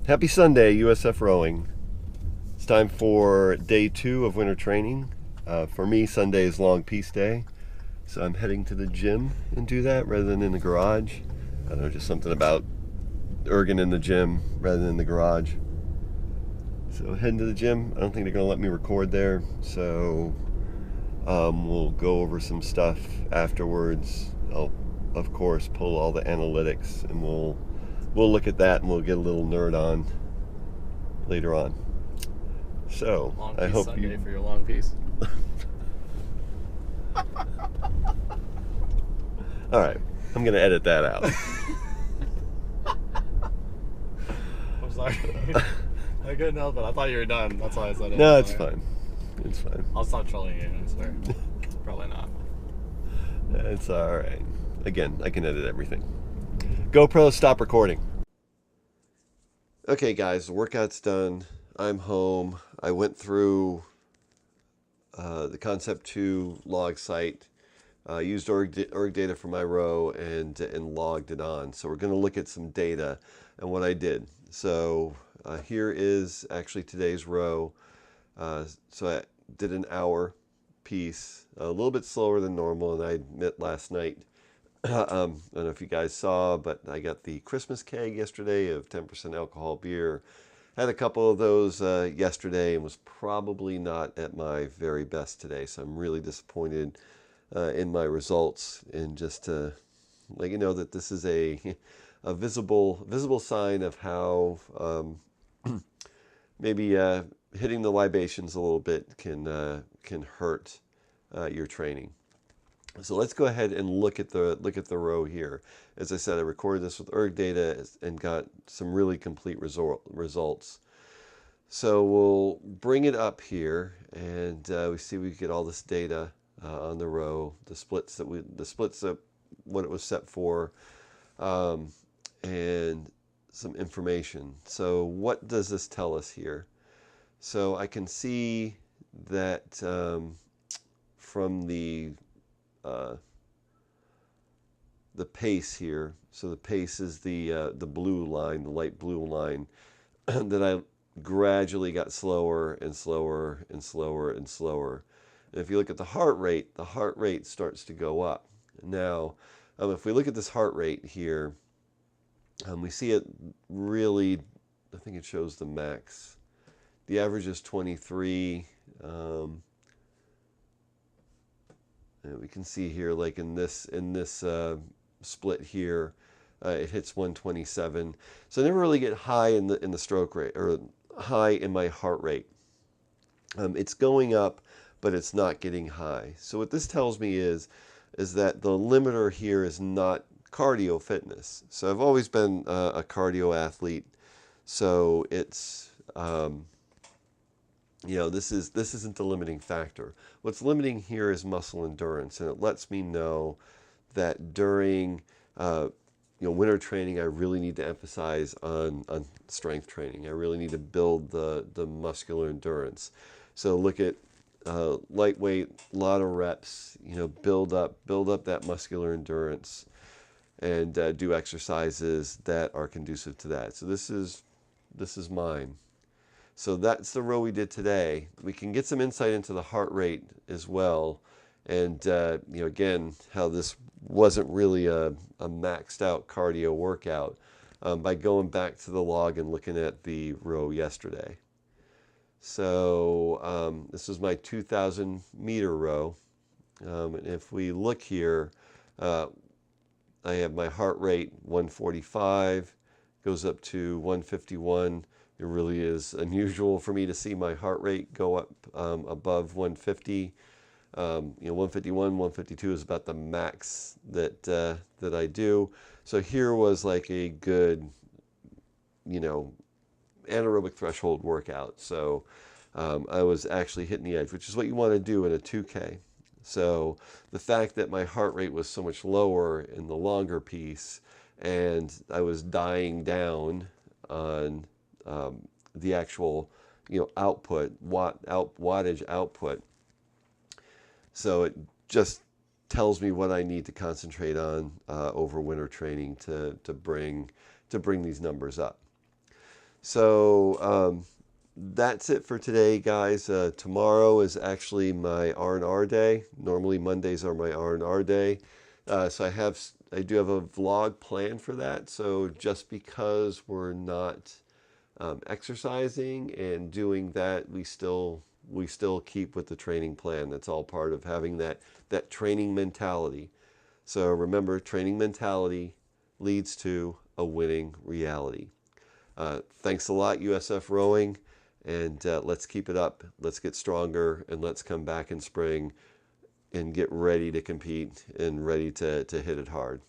Happy Sunday, USF rowing. It's time for day 2 of winter training. For me, Sunday is long peace day, so I'm heading to the gym and do that rather than in the garage. I don't know, just something about erging in the gym rather than in the garage. So heading to the gym. I don't think they're going to let me record there, so we'll go over some stuff afterwards. I'll, of course, pull all the analytics, and we'll look at that, and we'll get a little nerd on later on. So Long I piece hope Sunday you. for your long piece. All right, I'm gonna edit that out. I'm sorry. I couldn't help it. I thought you were done. That's why I said it. No, it's fine. It's fine. I'll stop trolling you, I swear. Probably not. It's all right. Again, I can edit everything. GoPro, stop recording. Okay, guys, the workout's done. I'm home. I went through the Concept.2 log site, used org data for my row, and logged it on. So we're going to look at some data and what I did. So here is actually today's row. So I did an hour piece, a little bit slower than normal, and I admit last night, I don't know if you guys saw, but I got the Christmas keg yesterday of 10% alcohol beer. Had a couple of those yesterday and was probably not at my very best today. So I'm really disappointed in my results, and just to let you know that this is a visible sign of how maybe hitting the libations a little bit can hurt your training. So let's go ahead and look at the row here. As I said, I recorded this with erg data and got some really complete results. So we'll bring it up here, and we get all this data on the row, the splits that what it was set for, and some information. So what does this tell us here? So I can see that from the pace here. So the pace is the blue line, the light blue line, that I gradually got slower and slower and slower and slower. And if you look at the heart rate starts to go up. Now, if we look at this heart rate here, we see it really, I think it shows the max. The average is 23. And we can see here, like in this split here, it hits 127. So I never really get high in the stroke rate, or high in my heart rate. It's going up, but it's not getting high. So what this tells me is that the limiter here is not cardio fitness. So I've always been a cardio athlete, so it's this isn't the limiting factor. What's limiting here is muscle endurance, and it lets me know that during winter training, I really need to emphasize on strength training. I really need to build the muscular endurance. So look at lightweight, a lot of reps. Build up that muscular endurance, and do exercises that are conducive to that. So this is mine. So that's the row we did today. We can get some insight into the heart rate as well, and again, how this wasn't really a maxed out cardio workout, by going back to the log and looking at the row yesterday. So this was my 2,000 meter row, and if we look here, I have my heart rate 145, goes up to 151. It really is unusual for me to see my heart rate go up above 150. 151, 152 is about the max that I do. So here was like a good, anaerobic threshold workout. So I was actually hitting the edge, which is what you want to do in a 2K. So the fact that my heart rate was so much lower in the longer piece, and I was dying down on the actual output, wattage output. So it just tells me what I need to concentrate on over winter training to bring these numbers up. So that's it for today, guys. Tomorrow is actually my R&R day. Normally Mondays are my R&R day. So I do have a vlog planned for that. So just because we're not exercising and doing that, we still keep with the training plan. That's all part of having that training mentality. So remember, training mentality leads to a winning reality. Thanks a lot, USF Rowing, and let's keep it up. Let's get stronger, and let's come back in spring and get ready to compete and ready to hit it hard.